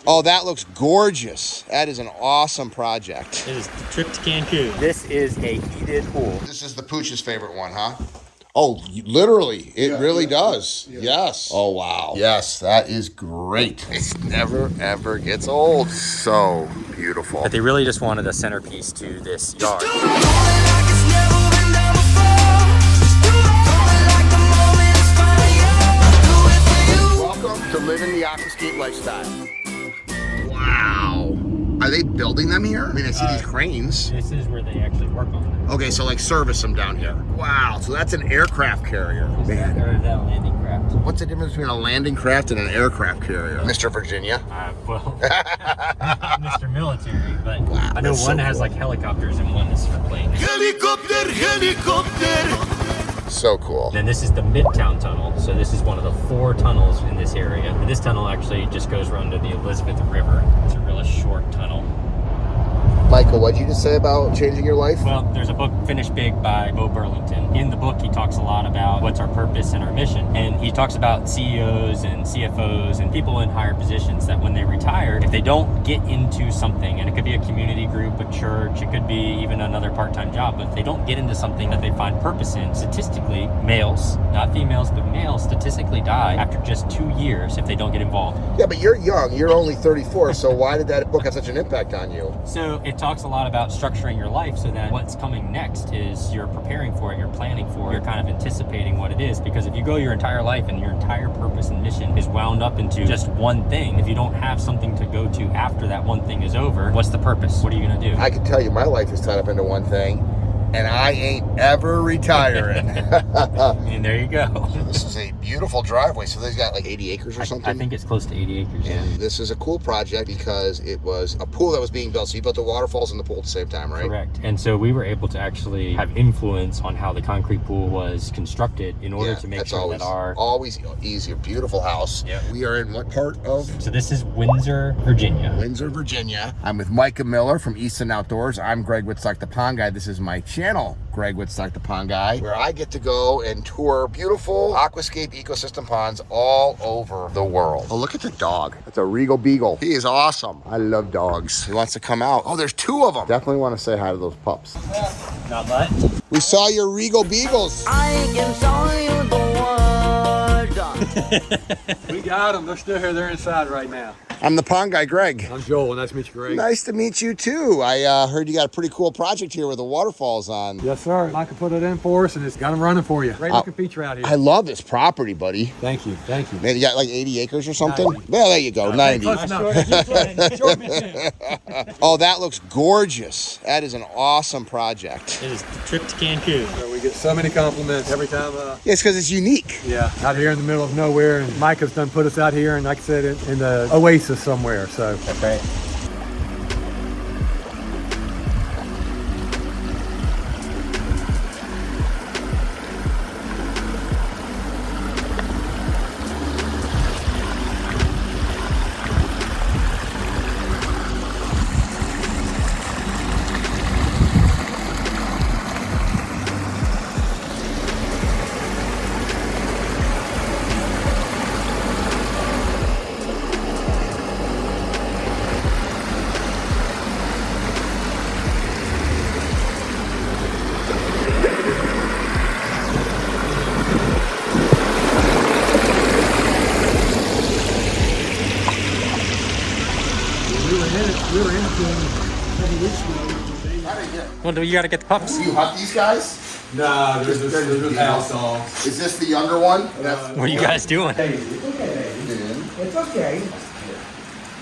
Oh, that looks gorgeous. That is an awesome project. It is the trip to Cancun. This is a heated pool. This is the Pooch's favorite one, huh? Oh, literally, it really does. Yeah. Yes. Oh, wow. Yes, that is great. It never, ever gets old. So beautiful. But they really just wanted a centerpiece to this yard. Welcome to living the Aquascape lifestyle. Wow. Are they building them here? I mean, I see these cranes. This is where they actually work on them. Okay, so like service them down here. Wow, so that's an aircraft carrier. Man. Or is that a landing craft? What's the difference between a landing craft and an aircraft carrier? Mr. Virginia? Well, Mr. Military, but Wow, I know that's one so has cool. like helicopters and one is for planes. Helicopter, helicopter. So cool. Then this is the Midtown Tunnel. So this is one of the 4 tunnels in this area. And this tunnel actually just goes around to the Elizabeth River. It's a really short tunnel. Michael, what'd you just say about changing your life? Well, there's a book, Finish Big, by Bo Burlington. In the book, he talks a lot about what's our purpose and our mission. And he talks about CEOs and CFOs and people in higher positions that when they retire, if they don't get into something, and it could be a community group, a church, it could be even another part-time job, but if they don't get into something that they find purpose in, statistically, males, not females, but males statistically die after just 2 years if they don't get involved. Yeah, but you're young. You're only 34, so why did that book have such an impact on you? So it talks a lot about structuring your life so that what's coming next is you're preparing for it, you're planning for it, you're kind of anticipating what it is. Because if you go your entire life and your entire purpose and mission is wound up into just one thing, if you don't have something to go to after that one thing is over, what's the purpose? What are you going to do? I can tell you my life is tied up into one thing, and I ain't ever retiring. And there you go. This is a beautiful driveway. So they've got like 80 acres or something? I think it's close to 80 acres. And this is a cool project because it was a pool that was being built. So you built the waterfalls and the pool at the same time, right? Correct. And so we were able to actually have influence on how the concrete pool was constructed in order to make sure that our... always easier. Beautiful house. Yep. We are in what part of? So this is Windsor, Virginia. Windsor, Virginia. I'm with Micah Miller from Easton Outdoors. I'm Greg Wittstock, the Pond Guy. This is my channel, Greg Wittstock, the Pond Guy, where I get to go and tour beautiful aquascape ecosystem ponds all over the world. Oh, look at the dog. That's a Regal Beagle. He is awesome. I love dogs. He wants to come out. Oh, there's 2 of them. Definitely want to say hi to those pups. Not much. We saw your Regal Beagles. I can tell you the word. We got them. They're still here. They're inside right now. I'm the Pond Guy, Greg. I'm Joel. Nice to meet you, Greg. Nice to meet you too. I heard you got a pretty cool project here with the waterfalls on. Yes, sir. Micah put it in for us, and it's got them running for you. Great looking feature out here. I love this property, buddy. Thank you. Thank you. Man, you got like 80 acres or something? 90. Well, there you go, 90. Close enough. Oh, that looks gorgeous. That is an awesome project. It is the trip to Cancun. So we get so many compliments every time. Yeah, it's because it's unique. Yeah, out here in the middle of nowhere, and Micah's done put us out here, and like I said, in the oasis somewhere. So That's right. we were in a couple weeks ago. Well, you got to get the pups. Do you hunt these guys? No, there's house dogs. Is this the younger one? What are you guys doing? It's okay.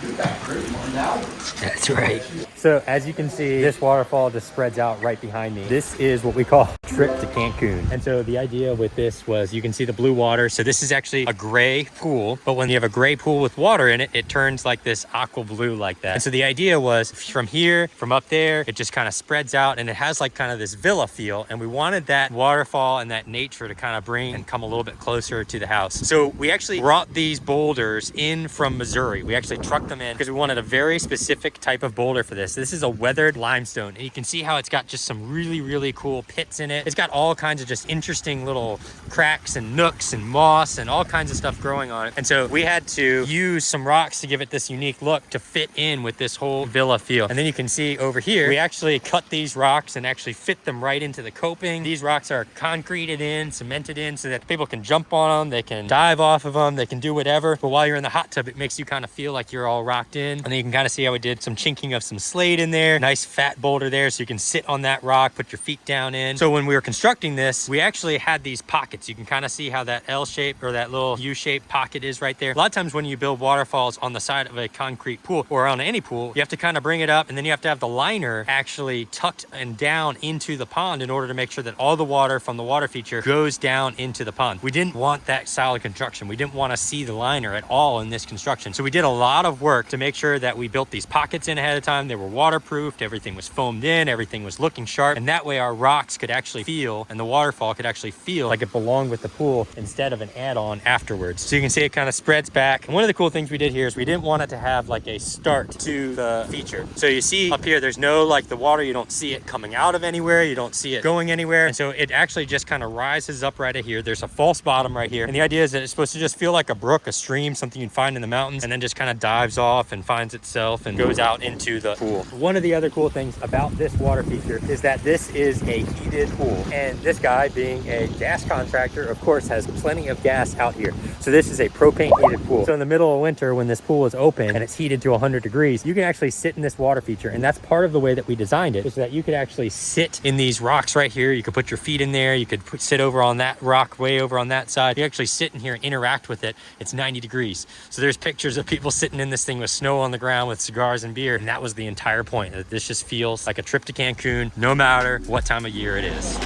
You got great one now. That's right. So as you can see, this waterfall just spreads out right behind me. This is what we call trip to Cancun. And so the idea with this was you can see the blue water. So this is actually a gray pool, but when you have a gray pool with water in it, it turns like this aqua blue like that. And so the idea was from here, from up there, it just kind of spreads out and it has like kind of this villa feel. And we wanted that waterfall and that nature to kind of bring and come a little bit closer to the house. So we actually brought these boulders in from Missouri. We actually trucked them in because we wanted a very specific type of boulder for this. This is a weathered limestone, and you can see how it's got just some really cool pits in it. It's got all kinds of just interesting little cracks and nooks and moss and all kinds of stuff growing on it. And so we had to use some rocks to give it this unique look to fit in with this whole villa feel. And then you can see over here, we actually cut these rocks and actually fit them right into the coping. These rocks are concreted in, cemented in, so that people can jump on them, they can dive off of them, they can do whatever. But while you're in the hot tub, it makes you kind of feel like you're all rocked in. And then you can kind of see how we did some chinking of some slate in there. Nice fat boulder there, so you can sit on that rock, put your feet down in. So when we were constructing this, we actually had these pockets. You can kind of see how that L shape or that little U-shaped pocket is right there. A lot of times when you build waterfalls on the side of a concrete pool or on any pool, you have to kind of bring it up, and then you have to have the liner actually tucked and down into the pond in order to make sure that all the water from the water feature goes down into the pond. We didn't want that style of construction. We didn't want to see the liner at all in this construction. So we did a lot of work to make sure that we built these pockets in ahead of time. They were waterproofed, everything was foamed in, everything was looking sharp, and that way our rocks could actually feel, and the waterfall could actually feel like it belonged with the pool instead of an add-on afterwards. So you can see it kind of spreads back. And one of the cool things we did here is we didn't want it to have like a start to the feature. So you see up here, there's no like the water, you don't see it coming out of anywhere, you don't see it going anywhere. And so it actually just kind of rises up right here. There's a false bottom right here. And the idea is that it's supposed to just feel like a brook, a stream, something you'd find in the mountains, and then just kind of dives off and finds itself and goes out into the pool. One of the other cool things about this water feature is that this is a heated pool. And this guy, being a gas contractor, of course, has plenty of gas out here. So this is a propane heated pool. So in the middle of winter, when this pool is open and it's heated to 100 degrees, you can actually sit in this water feature. And that's part of the way that we designed it, is that you could actually sit in these rocks right here. You could put your feet in there. You could sit over on that rock way over on that side. You actually sit in here and interact with it. It's 90 degrees. So there's pictures of people sitting in this thing with snow on the ground with cigars and beer. And that was the entire point, that this just feels like a trip to Cancun, no matter what time of year it is.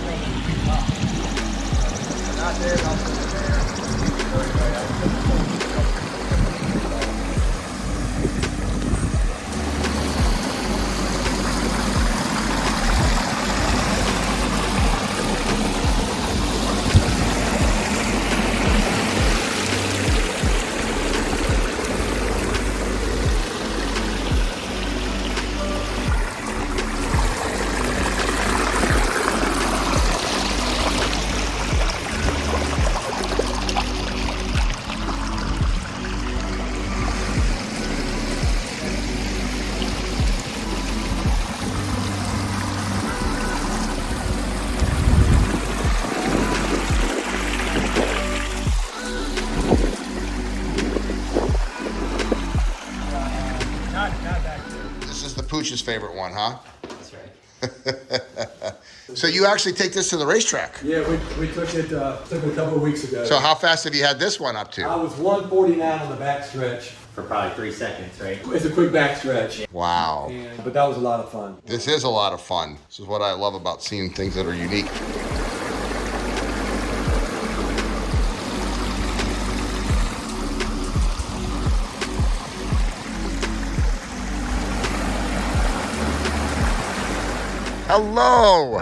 Pooch's favorite one, huh? That's right. So you actually take this to the racetrack? Yeah, we took it a couple of weeks ago. So how fast have you had this one up to? I was 149 on the back stretch. For probably 3 seconds, right? It's a quick back stretch. Wow. But that was a lot of fun. This is a lot of fun. This is what I love about seeing things that are unique. Hello.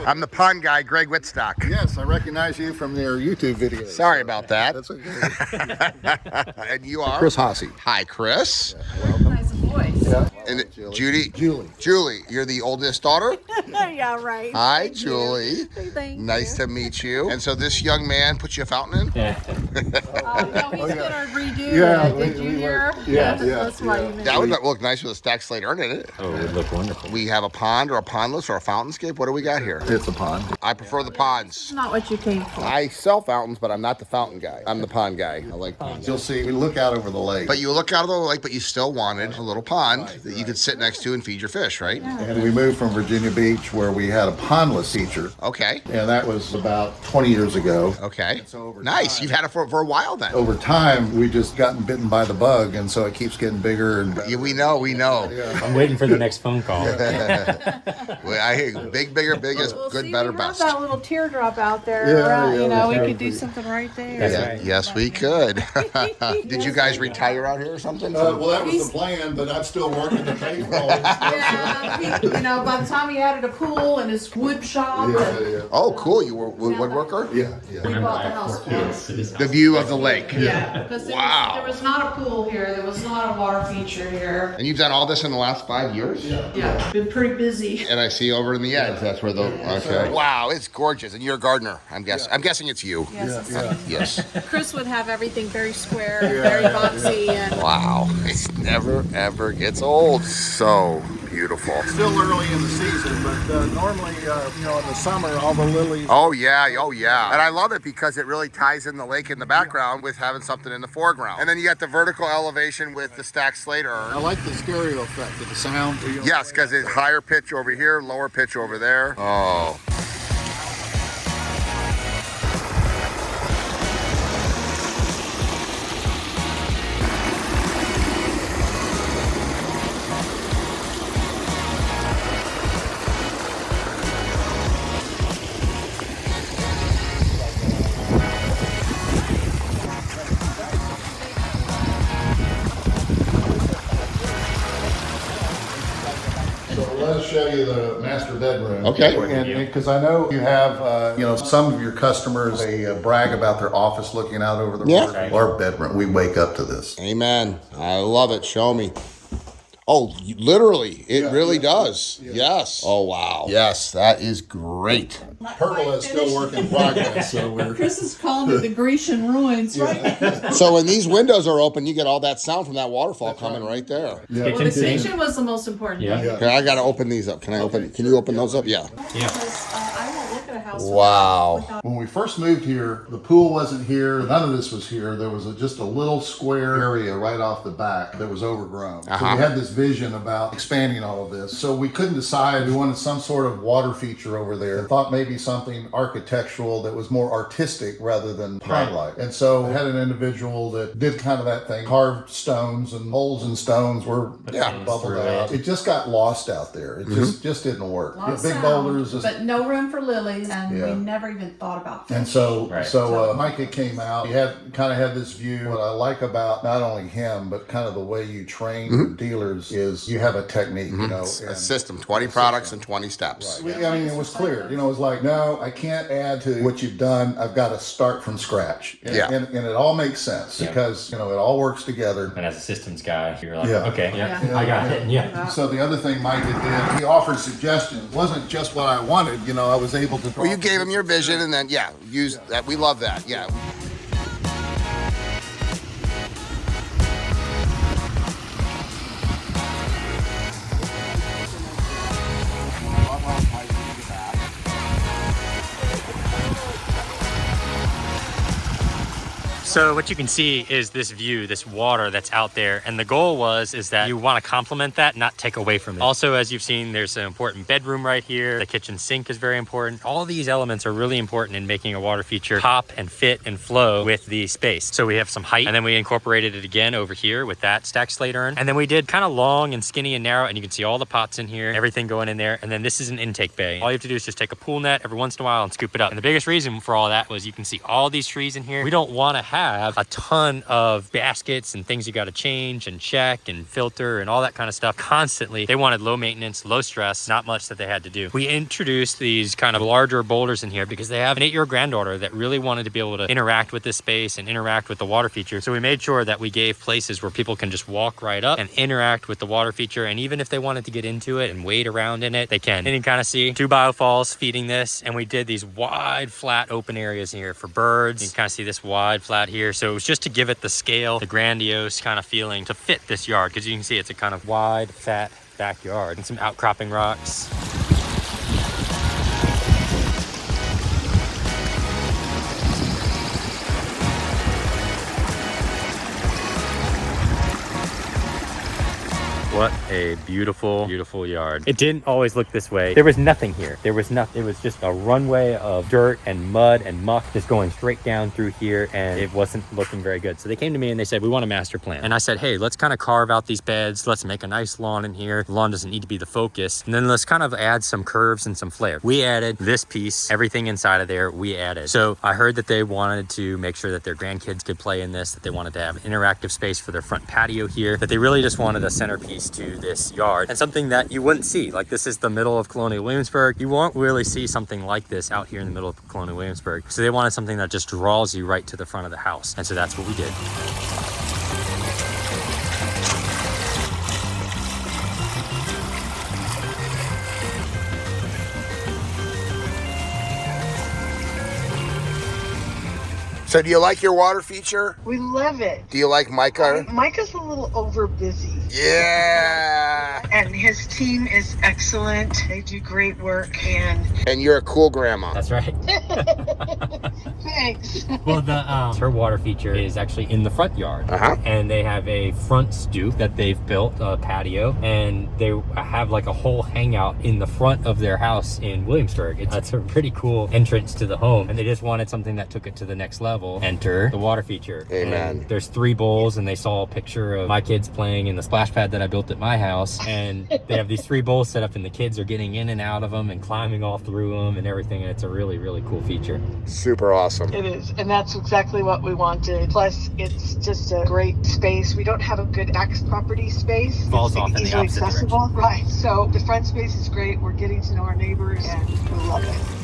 I'm the pond guy, Greg Wittstock. Yes, I recognize you from their YouTube videos. Sorry about that. That's okay. And you are? Chris Hossey. Hi, Chris. Nice voice. Yeah. And Julie. Julie, you're the oldest daughter? Yeah, right. Hi, Thank you. Julie. Thank Nice to meet you. And so this young man put you a fountain in? No, he's gonna redo Yeah, it. Did you hear? That's why you That would look nice with a stacked slate urn in it. Oh, it would look wonderful. We have a pond or a pondless or a fountainscape. What do we got here? It's a pond. I prefer the ponds. It's not what you came for. I sell fountains, but I'm not the fountain guy. I'm the pond guy. I like ponds. You'll see, we look out over the lake. But you look out of the lake, but you still wanted a little pond that you could sit next to and feed your fish, right? And we moved from Virginia Beach where we had a pondless feature. Okay. And that was about 20 years ago. Okay. So over Nice. time- You've had it for a while then. Over time, we just gotten bitten by the bug, and so it keeps getting bigger and better. Yeah, we know. I'm waiting for the next phone call. I hear big, bigger, biggest, Well, good, see, better, we have best. that little teardrop out there. Yeah, you know, we yeah. could do something right there. That's Yeah, right. yes, we could. Did you guys retire out here or something? Well, that was the plan, but I'm still working to pay for all this stuff. Yeah, you know, by the time he added a pool and his wood shop, and Oh, cool. You were a woodworker? Yeah, yeah. we bought the house for him. The view of the lake. Yeah, because Wow. there was not a pool here. There was not a water feature here. And you've done all this in the last 5 years? Yeah, been pretty busy. And I see over in the edge, that's where the, okay. Wow, it's gorgeous. And you're a gardener, I'm guessing it's you. Yes, Yes. Chris would have everything very square, very boxy, and Wow, it never ever gets old. So beautiful. Still early in the season, but normally, in the summer, all the lilies. Oh yeah. And I love it because it really ties in the lake in the background with having something in the foreground. And then you got the vertical elevation with the stacked slate urn. I like the stereo effect of the sound. Yes, because it's higher pitch over here, lower pitch over there. Oh. Let us show you the master bedroom. Okay. And because I know you have, some of your customers, they brag about their office looking out over the river. Our bedroom, we wake up to this. Amen. I love it. Show me. Oh, literally, it really does. Yeah. Yes. Oh, wow. Yes, that is great. Purple is still work in progress, so we're... Chris is calling it the Grecian ruins, right? So when these windows are open, you get all that sound from that waterfall coming right there. Yeah. Well, the kitchen was the most important thing. Okay, I got to open these up. Can you open those up? Yeah. Because I won't look at a house Wow. without When we first moved here, the pool wasn't here. None of this was here. There was just a little square area right off the back that was overgrown. So we had this vision about expanding all of this. So we couldn't decide. We wanted some sort of water feature over there. Thought maybe something architectural that was more artistic rather than pond-like. And so we had an individual that did kind of that thing. Carved stones and holes in stones were bubbled out. It just got lost out there. It just didn't work. a lot of Big sound, boulders. but no room for lilies, and Yeah. we never even thought about fish. And so Micah came out. He had this view. What I like about not only him, but kind of the way you train your dealers is you have a technique, A system, 20 products and 20 steps. I mean, it was clear. It was like, no, I can't add to what you've done. I've got to start from scratch. And, and it all makes sense because, it all works together. And as a systems guy, you're like, Yeah. okay, Yeah. I got it. Yeah. So the other thing Micah did, he offered suggestions. It wasn't just what I wanted. I was able to... Well, you gave him your vision and then, use that. We love that. Yeah. So what you can see is this view, this water that's out there. And the goal is that you want to complement that, not take away from it. Also, as you've seen, there's an important bedroom right here. The kitchen sink is very important. All these elements are really important in making a water feature pop and fit and flow with the space. So we have some height, and then we incorporated it again over here with that stacked slate urn. And then we did kind of long and skinny and narrow, and you can see all the pots in here, everything going in there. And then this is an intake bay. All you have to do is just take a pool net every once in a while and scoop it up. And the biggest reason for all that was you can see all these trees in here. We don't want to have a ton of baskets and things you got to change and check and filter and all that kind of stuff constantly. They wanted low maintenance, low stress, not much that they had to do. We introduced these kind of larger boulders in here because they have an 8-year granddaughter that really wanted to be able to interact with this space and interact with the water feature. So we made sure that we gave places where people can just walk right up and interact with the water feature. And even if they wanted to get into it and wade around in it, they can. And you can kind of see 2 biofalls feeding this. And we did these wide, flat, open areas here for birds. You can kind of see this wide, flat here. So it was just to give it the scale, the grandiose kind of feeling to fit this yard, because you can see it's a kind of wide, fat backyard and some outcropping rocks. What a beautiful, beautiful yard. It didn't always look this way. There was nothing here. There was nothing. It was just a runway of dirt and mud and muck just going straight down through here, and it wasn't looking very good. So they came to me and they said, we want a master plan. And I said, hey, let's kind of carve out these beds. Let's make a nice lawn in here. The lawn doesn't need to be the focus. And then let's kind of add some curves and some flair. We added this piece, everything inside of there, we added. So I heard that they wanted to make sure that their grandkids could play in this, that they wanted to have an interactive space for their front patio here, that they really just wanted a centerpiece centerpiece to this yard and something that you wouldn't see. Like, this is the middle of Colonial Williamsburg. You won't really see something like this out here in the middle of Colonial Williamsburg. So they wanted something that just draws you right to the front of the house. And so that's what we did. So do you like your water feature? We love it. Do you like Micah? Micah's a little over busy. Yeah. And his team is excellent. They do great work, And you're a cool grandma. That's right. thanks. Well, her water feature is actually in the front yard. And they have a front stoop that they've built, a patio, and they have like a whole hangout in the front of their house in Williamsburg. It's a pretty cool entrance to the home, and they just wanted something that took it to the next level. Enter the water feature. Amen. And there's 3 bowls, and they saw a picture of my kids playing in the splash pad that I built at my house, and they have these 3 bowls set up, and the kids are getting in and out of them and climbing all through them and everything, and it's a really, really cool feature. Super awesome. It is, and that's exactly what we wanted. Plus, it's just a great space. We don't have a good back property space. Falls off in the easily opposite accessible. Right, so the front space is great. We're getting to know our neighbors, and we love it.